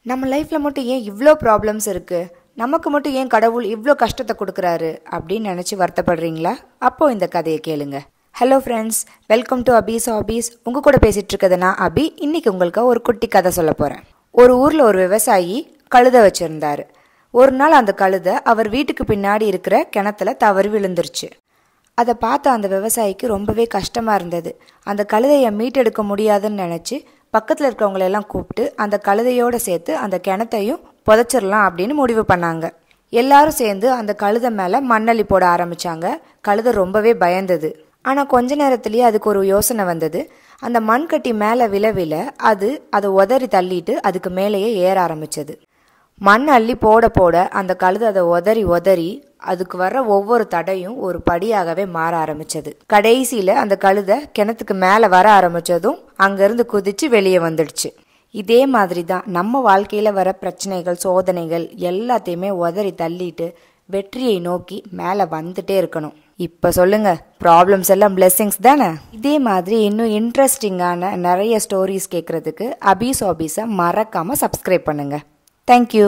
நம்ம லைஃப்ல மட்டும் ஏன் இவ்ளோ ப்ராப்ளம்ஸ் இருக்கு? நமக்கு மட்டும் ஏன் கடவுள் இவ்ளோ கஷ்டத்தை கொடுக்குறாரு அப்படின்னு நினைச்சு வருத்தப்படுறீங்களா? அப்போ இந்த கதையை கேளுங்க. ஹலோ ஃப்ரெண்ட்ஸ், வெல்கம் டு அபீஸ் ஹாபீஸ். உங்க கூட பேசிட்டு இருக்கிறது நான் அபி. இன்னைக்கு உங்களுக்கு ஒரு குட்டி கதை சொல்ல போறேன். ஒரு ஊர்ல ஒரு விவசாயி கழுதை வச்சிருந்தாரு. ஒரு நாள் அந்த கழுதை அவர் வீட்டுக்கு பின்னாடி இருக்கிற கிணத்துல தவறி விழுந்துருச்சு. அதை பார்த்த அந்த விவசாயிக்கு ரொம்பவே கஷ்டமா இருந்தது. அந்த கழுதையை மீட்டெடுக்க முடியாதுன்னு நினைச்சு பக்கத்தில் இருக்கிறவங்களெல்லாம் கூப்பிட்டு அந்த கழுதையோடு சேர்த்து அந்த கிணத்தையும் புதைச்சிடலாம் அப்படின்னு முடிவு பண்ணாங்க. எல்லாரும் சேர்ந்து அந்த கழுதை மேலே மண்ணள்ளி போட ஆரம்பிச்சாங்க. கழுதை ரொம்பவே பயந்தது. ஆனால் கொஞ்ச நேரத்திலேயே அதுக்கு ஒரு யோசனை வந்தது. அந்த மண்கட்டி மேலே விழ அதை உதறி தள்ளிட்டு அதுக்கு மேலேயே ஏற ஆரம்பிச்சது. மண் அள்ளி போட போட அந்த கழுதை அதை உதறி அதுக்கு வர்ற ஒவ்வொரு தடையும் ஒரு படியாகவே மாற ஆரம்பிச்சது. கடைசியில அந்த கழுதை கிணத்துக்கு மேல வர ஆரம்பிச்சதும் அங்கிருந்து குதிச்சு வெளியே வந்துடுச்சு. இதே மாதிரி தான் நம்ம வாழ்க்கையில வர பிரச்சனைகள், சோதனைகள் எல்லாத்தையுமே உதறி தள்ளிட்டு வெற்றியை நோக்கி மேல வந்துட்டே இருக்கணும். இப்ப சொல்லுங்க, ப்ராப்ளம்ஸ் எல்லாம் பிளெஸிங்ஸ் தானே? இதே மாதிரி இன்னும் இன்ட்ரெஸ்டிங்கான நிறைய ஸ்டோரிஸ் கேட்கறதுக்கு அபீஸ் ஹாபீஸை மறக்காம சப்ஸ்கிரைப் பண்ணுங்க. தேங்க்யூ.